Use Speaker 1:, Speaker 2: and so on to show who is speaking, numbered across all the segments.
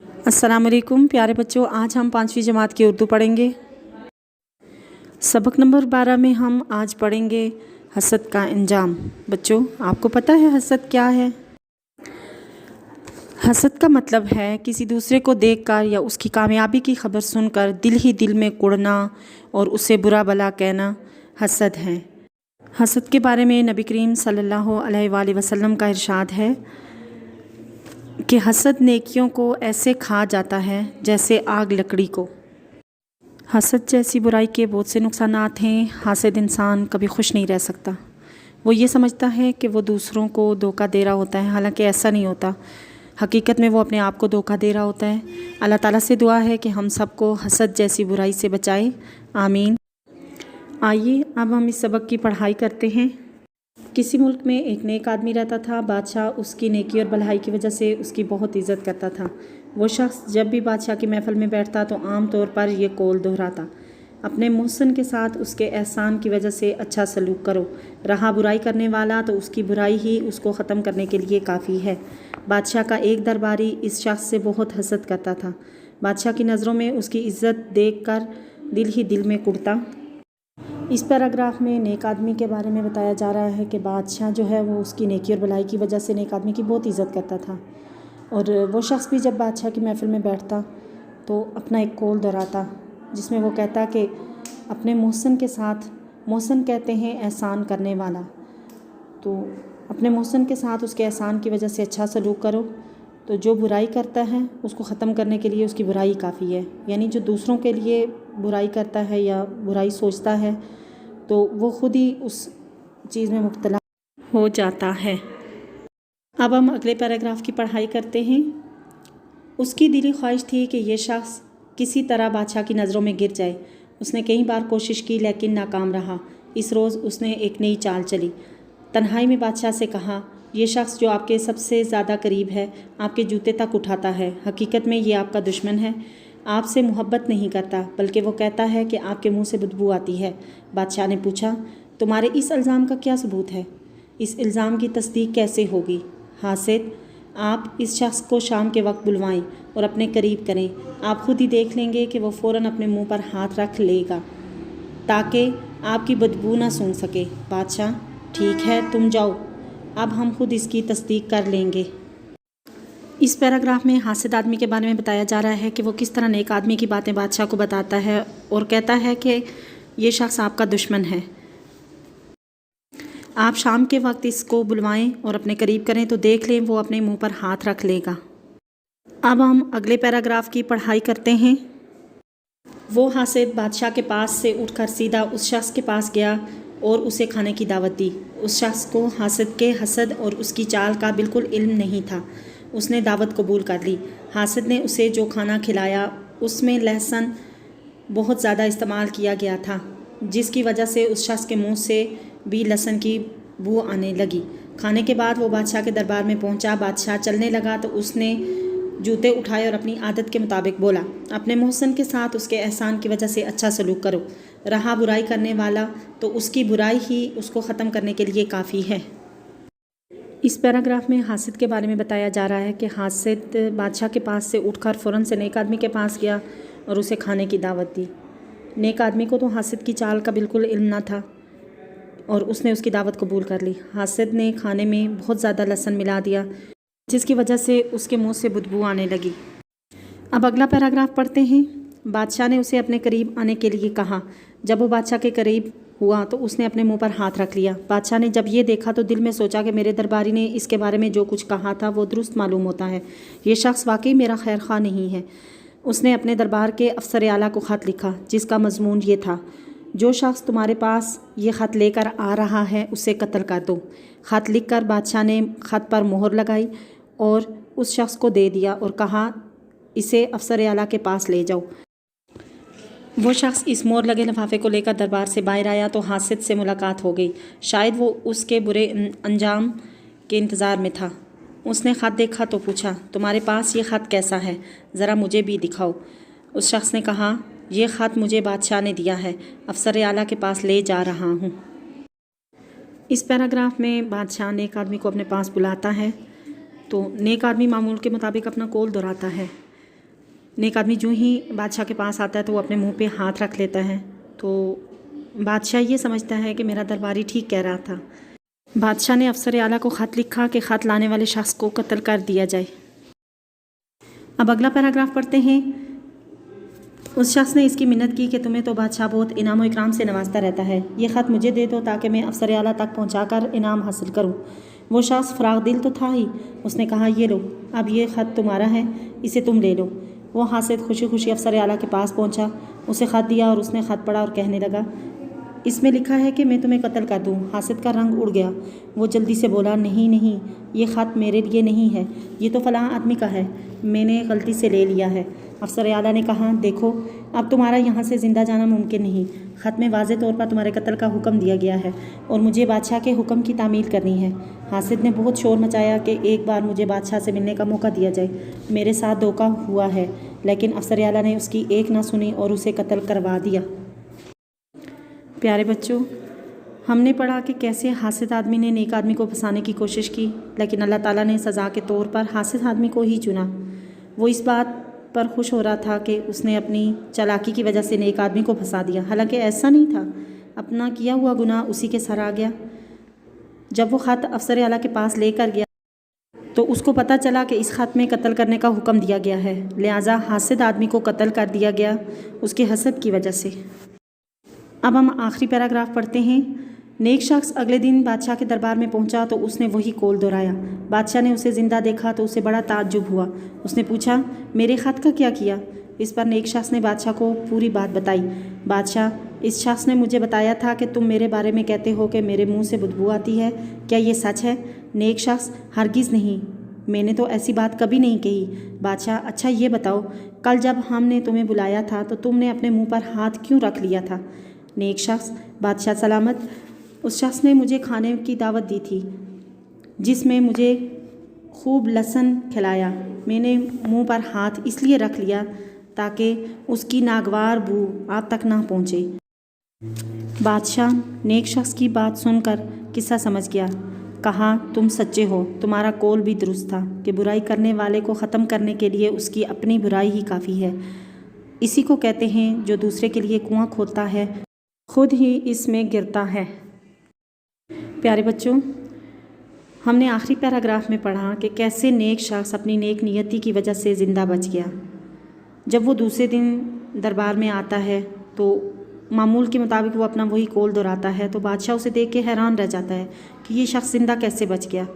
Speaker 1: अस्सलाम वालेकुम प्यारे बच्चों, आज हम 5वीं जमात की उर्दू पढ़ेंगे। सबक नंबर 12 में हम आज पढ़ेंगे हसद का अंजाम। बच्चों, आपको पता है हसद क्या है? हसद का मतलब है किसी दूसरे को देखकर या उसकी कामयाबी की खबर सुनकर दिल ही दिल में कुढ़ना और उसे बुरा भला कहना हसद है। हसद के बारे में नबी करीम सल्लल्लाहु अलैहि वसल्लम का इरशाद है कि हसद नेकियों को ऐसे खा जाता है जैसे आग लकड़ी को। हसद जैसी बुराई के बहुत से नुकसानात हैं। हासिद इंसान कभी खुश नहीं रह सकता। वो ये समझता है कि वो दूसरों को धोखा दे रहा होता है, हालांकि ऐसा नहीं होता। हकीकत में वो अपने आप को धोखा दे रहा होता है। अल्लाह ताला से दुआ है कि हम सबको हसद जैसी बुराई से बचाए, आमीन। आइए अब हम इस सबक की पढ़ाई करते हैं। किसी मुल्क में एक नेक आदमी रहता था। बादशाह उसकी नेकी और भलाई की वजह से उसकी बहुत इज़्ज़त करता था। वो शख्स जब भी बादशाह की महफिल में बैठता तो आम तौर पर यह कौल दोहराता, अपने मोहसिन के साथ उसके एहसान की वजह से अच्छा सलूक करो। रहा बुराई करने वाला तो उसकी बुराई ही उसको ख़त्म करने के लिए काफ़ी है। बादशाह का एक दरबारी इस शख्स से बहुत हसद करता था। बादशाह की नज़रों में उसकी इज़्ज़त देख कर दिल ही दिल में कुढ़ता। इस पैराग्राफ में नेक आदमी के बारे में बताया जा रहा है कि बादशाह जो है वो उसकी नेकी और भलाई की वजह से नेक आदमी की बहुत इज़्ज़त करता था। और वो शख्स भी जब बादशाह की महफिल में बैठता तो अपना एक कौल दोहराता, जिसमें वो कहता कि अपने मोहसिन के साथ, मोहसिन कहते हैं एहसान करने वाला, तो अपने मोहसिन के साथ उसके एहसान की वजह से अच्छा सलूक करो। तो जो बुराई करता है उसको ख़त्म करने के लिए उसकी बुराई काफ़ी है। यानी जो दूसरों के लिए बुराई करता है या बुराई सोचता है तो वो खुद ही उस चीज़ में मुब्तला हो जाता है। अब हम अगले पैराग्राफ की पढ़ाई करते हैं। उसकी दिली ख्वाहिश थी कि ये शख्स किसी तरह बादशाह की नज़रों में गिर जाए। उसने कई बार कोशिश की लेकिन नाकाम रहा। इस रोज़ उसने एक नई चाल चली। तन्हाई में बादशाह से कहा, ये शख्स जो आपके सबसे ज़्यादा करीब है आपके जूते तक उठाता है, हकीकत में ये आपका दुश्मन है। आपसे मोहब्बत नहीं करता बल्कि वो कहता है कि आपके मुंह से बदबू आती है। बादशाह ने पूछा, तुम्हारे इस इल्ज़ाम का क्या सबूत है? इस इल्ज़ाम की तस्दीक कैसे होगी? हासिद, आप इस शख्स को शाम के वक्त बुलवाएं और अपने करीब करें। आप खुद ही देख लेंगे कि वो फ़ौरन अपने मुंह पर हाथ रख लेगा ताकि आपकी बदबू ना सूंघ सके। बादशाह, ठीक है, तुम जाओ, अब हम खुद इसकी तस्दीक कर लेंगे। इस पैराग्राफ में हासिद आदमी के बारे में बताया जा रहा है कि वो किस तरह नेक आदमी की बातें बादशाह को बताता है और कहता है कि ये शख्स आपका दुश्मन है। आप शाम के वक्त इसको बुलवाएं और अपने करीब करें तो देख लें वो अपने मुंह पर हाथ रख लेगा। अब हम अगले पैराग्राफ की पढ़ाई करते हैं। वो हासिद बादशाह के पास से उठकर सीधा उस शख्स के पास गया और उसे खाने की दावत दी। उस शख्स को हासिद के हसद और उसकी चाल का बिल्कुल इल्म नहीं था। उसने दावत कबूल कर ली। हासिद ने उसे जो खाना खिलाया उसमें लहसुन बहुत ज़्यादा इस्तेमाल किया गया था, जिसकी वजह से उस शख्स के मुंह से भी लहसुन की बू आने लगी। खाने के बाद वो बादशाह के दरबार में पहुंचा। बादशाह चलने लगा तो उसने जूते उठाए और अपनी आदत के मुताबिक बोला, अपने मोहसिन के साथ उसके एहसान की वजह से अच्छा सलूक करो। रहा बुराई करने वाला तो उसकी बुराई ही उसको ख़त्म करने के लिए काफ़ी है। इस पैराग्राफ में हासिद के बारे में बताया जा रहा है कि हासिद बादशाह के पास से उठकर फ़ौरन से नेक आदमी के पास गया और उसे खाने की दावत दी। नेक आदमी को तो हासिद की चाल का बिल्कुल इल्म न था और उसने उसकी दावत कबूल कर ली। हासिद ने खाने में बहुत ज़्यादा लहसुन मिला दिया, जिसकी वजह से उसके मुंह से बदबू आने लगी। अब अगला पैराग्राफ पढ़ते हैं। बादशाह ने उसे अपने करीब आने के लिए कहा। जब वो बादशाह के करीब हुआ तो उसने अपने मुंह पर हाथ रख लिया। बादशाह ने जब ये देखा तो दिल में सोचा कि मेरे दरबारी ने इसके बारे में जो कुछ कहा था वो दुरुस्त मालूम होता है। ये शख्स वाकई मेरा खैर खा नहीं है। उसने अपने दरबार के अफसर आला को ख़त लिखा जिसका मजमून ये था, जो शख्स तुम्हारे पास ये ख़त लेकर आ रहा है उसे कत्ल कर दो। ख़त लिख कर बादशाह ने ख़त पर मोहर लगाई और उस शख्स को दे दिया और कहा, इसे अफसर आला के पास ले जाओ। वो शख्स इस मोहर लगे लिफाफे को लेकर दरबार से बाहर आया तो हासिद से मुलाकात हो गई। शायद वो उसके बुरे अंजाम के इंतज़ार में था। उसने ख़त देखा तो पूछा, तुम्हारे पास ये ख़त कैसा है, ज़रा मुझे भी दिखाओ। उस शख्स ने कहा, ये ख़त मुझे बादशाह ने दिया है, अफसर आला के पास ले जा रहा हूँ। इस पैराग्राफ में बादशाह नेक आदमी को अपने पास बुलाता है तो नेक आदमी मामूल के मुताबिक अपना कौल दोहराता है। नेक आदमी जो ही बादशाह के पास आता है तो वो अपने मुंह पे हाथ रख लेता है। तो बादशाह ये समझता है कि मेरा दरबारी ठीक कह रहा था। बादशाह ने अफसर आला को ख़त लिखा कि ख़त लाने वाले शख्स को कत्ल कर दिया जाए। अब अगला पैराग्राफ पढ़ते हैं। उस शख्स ने इसकी मिन्नत की कि तुम्हें तो बादशाह बहुत इनाम व इकराम से नवाजता रहता है, ये ख़त मुझे दे दो ताकि मैं अफसर आला तक पहुंचाकर इनाम हासिल करूं। वो शख्स फ़राग दिल तो था ही, उसने कहा ये लो, अब ये ख़त तुम्हारा है, इसे तुम ले लो। वो हासिद खुशी खुशी अफसर आला के पास पहुंचा, उसे ख़त दिया और उसने ख़त पढ़ा और कहने लगा, इसमें लिखा है कि मैं तुम्हें कत्ल कर दूं। हासिद का रंग उड़ गया। वो जल्दी से बोला, नहीं नहीं, ये ख़त मेरे लिए नहीं है, ये तो फ़लाँ आदमी का है, मैंने गलती से ले लिया है। अफसर आला ने कहा, देखो अब तुम्हारा यहाँ से ज़िंदा जाना मुमकिन नहीं, ख़त में वाज़े तौर पर तुम्हारे कत्ल का हुक्म दिया गया है और मुझे बादशाह के हुक्म की तामील करनी है। हासिद ने बहुत शोर मचाया कि एक बार मुझे बादशाह से मिलने का मौका दिया जाए, मेरे साथ धोखा हुआ है। लेकिन अफसर आला ने उसकी एक ना सुनी और उसे कत्ल करवा दिया। प्यारे बच्चों, हमने पढ़ा कि कैसे हासिद आदमी ने नेक आदमी को फंसाने की कोशिश की, लेकिन अल्लाह ताला ने सज़ा के तौर पर हासिद आदमी को ही चुना। वो इस बात पर खुश हो रहा था कि उसने अपनी चालाकी की वजह से नेक आदमी को फंसा दिया, हालांकि ऐसा नहीं था, अपना किया हुआ गुनाह उसी के सर आ गया। जब वो ख़त अफसर आला के पास लेकर गया तो उसको पता चला कि इस ख़त में कत्ल करने का हुक्म दिया गया है, लिहाजा हासिद आदमी को कत्ल कर दिया गया उसके हसद की वजह से। अब हम आखिरी पैराग्राफ पढ़ते हैं। नेक शख्स अगले दिन बादशाह के दरबार में पहुंचा तो उसने वही कौल दोहराया। बादशाह ने उसे ज़िंदा देखा तो उसे बड़ा ताज्जुब हुआ। उसने पूछा, मेरे ख़त का क्या किया? इस पर नेक शख्स ने बादशाह को पूरी बात बताई। बादशाह, इस शख्स ने मुझे बताया था कि तुम मेरे बारे में कहते हो कि मेरे मुंह से बदबू आती है, क्या ये सच है? नेक शख्स, हरगिज़ नहीं, मैंने तो ऐसी बात कभी नहीं कही। बादशाह, अच्छा ये बताओ, कल जब हमने तुम्हें बुलाया था तो तुमने अपने मुँह पर हाथ क्यों रख लिया था? नेक शख्स, बादशाह सलामत, उस शख्स ने मुझे खाने की दावत दी थी जिसमें मुझे खूब लहसुन खिलाया। मैंने मुंह पर हाथ इसलिए रख लिया ताकि उसकी नागवार बू आप तक ना पहुँचे। बादशाह नेक शख्स की बात सुनकर किस्सा समझ गया। कहा, तुम सच्चे हो, तुम्हारा कौल भी दुरुस्त था कि बुराई करने वाले को ख़त्म करने के लिए उसकी अपनी बुराई ही काफ़ी है। इसी को कहते हैं जो दूसरे के लिए कुआं खोदता है खुद ही इसमें गिरता है। प्यारे बच्चों, हमने आखिरी पैराग्राफ में पढ़ा कि कैसे नेक शख्स अपनी नेक नियति की वजह से ज़िंदा बच गया। जब वो दूसरे दिन दरबार में आता है तो मामूल के मुताबिक वो अपना वही कौल दोहराता है, तो बादशाह उसे देख के हैरान रह जाता है कि ये शख्स ज़िंदा कैसे बच गया।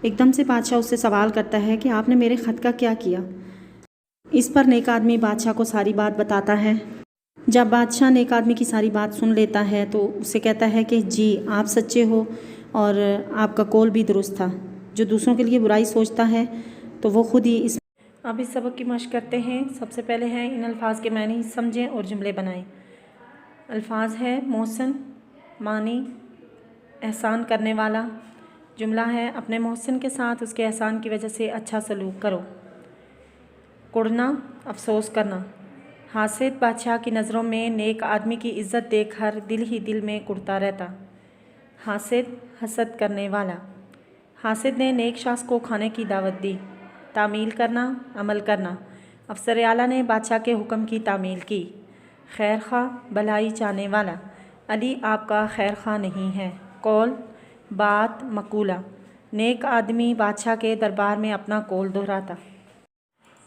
Speaker 1: एकदम से बादशाह उससे सवाल करता है कि आपने मेरे ख़त का क्या किया? इस पर नेक आदमी बादशाह को सारी बात बताता है। जब बादशाह नेक आदमी की सारी बात सुन लेता है तो उसे कहता है कि जी आप सच्चे हो और आपका कौल भी दुरुस्त था। जो दूसरों के लिए बुराई सोचता है तो वो खुद ही इस अब इस सबक की मशक करते हैं। सबसे पहले है इन अल्फाज के मानी समझें और जुमले बनाएं। अल्फाज है मोहसिन, मानी एहसान करने वाला। जुमला है अपने मोहसिन के साथ उसके एहसान की वजह से अच्छा सलूक करो। कुड़ना, अफसोस करना। हासिद बादशाह की नज़रों में नेक आदमी की इज़्ज़त देखकर दिल ही दिल में कुड़ता रहता। हासिद, हसद करने वाला। हासिद ने नेक शख्स को खाने की दावत दी। तामील करना, अमल करना। अफसर आला ने बादशाह के हुक्म की तामील की। खैर खा, भलाई चाहने वाला। अली आपका खैर खा नहीं है। कौल, बात, मकूला। नेक आदमी बादशाह के दरबार में अपना कौल दोहराता।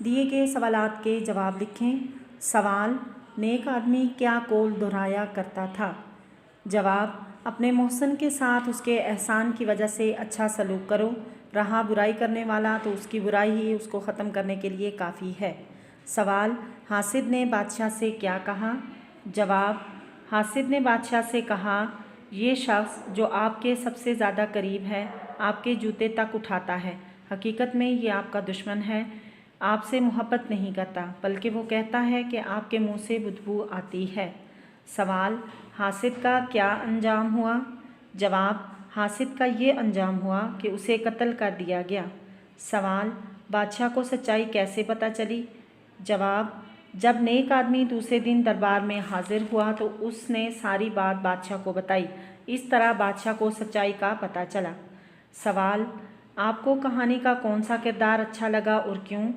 Speaker 1: दिए गए सवालात के जवाब लिखें। सवाल, नेक आदमी क्या कौल दोहराया करता था? जवाब, अपने मोहसिन के साथ उसके एहसान की वजह से अच्छा सलूक करो। रहा बुराई करने वाला तो उसकी बुराई ही उसको ख़त्म करने के लिए काफ़ी है। सवाल, हासिद ने बादशाह से क्या कहा? जवाब, हासिद ने बादशाह से कहा, ये शख्स जो आपके सबसे ज़्यादा करीब है आपके जूते तक उठाता है, हकीकत में ये आपका दुश्मन है, आपसे मोहब्बत नहीं करता, बल्कि वो कहता है कि आपके मुंह से बदबू आती है। सवाल, हासिद का क्या अंजाम हुआ? जवाब, हासिद का ये अंजाम हुआ कि उसे कत्ल कर दिया गया। सवाल, बादशाह को सच्चाई कैसे पता चली? जवाब, जब नेक आदमी दूसरे दिन दरबार में हाजिर हुआ तो उसने सारी बात बादशाह को बताई। इस तरह बादशाह को सच्चाई का पता चला। सवाल, आपको कहानी का कौन सा किरदार अच्छा लगा और क्यों?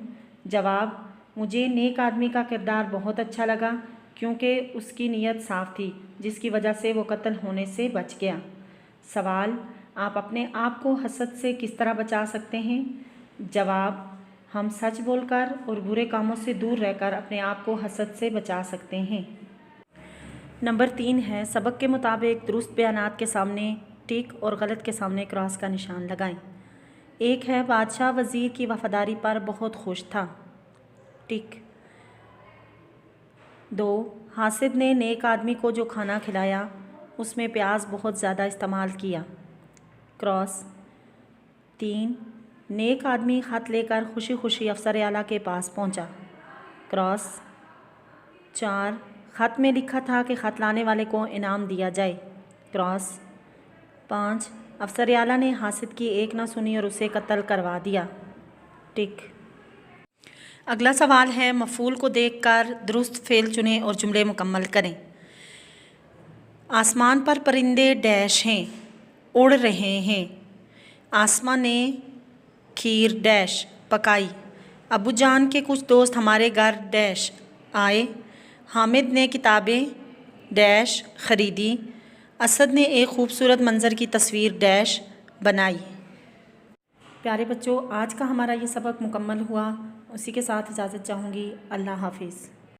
Speaker 1: जवाब, مجھے نیک آدمی کا کردار بہت اچھا لگا کیونکہ اس کی نیت صاف تھی جس کی وجہ سے وہ قتل ہونے سے بچ گیا۔ سوال: آپ اپنے آپ کو حسد سے کس طرح بچا سکتے ہیں؟ جواب: ہم سچ بول کر اور برے کاموں سے دور رہ کر اپنے آپ کو حسد سے بچا سکتے ہیں۔ نمبر 3 ہے، سبق کے مطابق درست بیانات کے سامنے ٹک اور غلط کے سامنے کراس کا نشان لگائیں۔ 1 ہے، بادشاہ وزیر کی وفاداری پر بہت خوش تھا، ٹک۔ 2، حاسد نے نیک آدمی کو جو کھانا کھلایا اس میں پیاز بہت زیادہ استعمال کیا، کراس۔ 3، نیک آدمی خط لے کر خوشی خوشی افسر اعلیٰ کے پاس پہنچا، کراس۔ 4، خط میں لکھا تھا کہ خط لانے والے کو انعام دیا جائے، کراس۔ 5، افسر اعلیٰ نے حاسد کی ایک نہ سنی اور اسے قتل کروا دیا، ٹک۔ اگلا سوال ہے، مفعول کو دیکھ کر درست فعل چنیں اور جملے مکمل کریں۔ آسمان پر پرندے ڈیش ہیں، اڑ رہے ہیں۔ آسماں نے کھیر ڈیش پکائی۔ ابو جان کے کچھ دوست ہمارے گھر ڈیش آئے۔ حامد نے کتابیں ڈیش خریدی۔ اسد نے ایک خوبصورت منظر کی تصویر ڈیش بنائی۔ پیارے بچوں، آج کا ہمارا یہ سبق مکمل ہوا، اسی کے ساتھ اجازت چاہوں گی۔ اللہ حافظ۔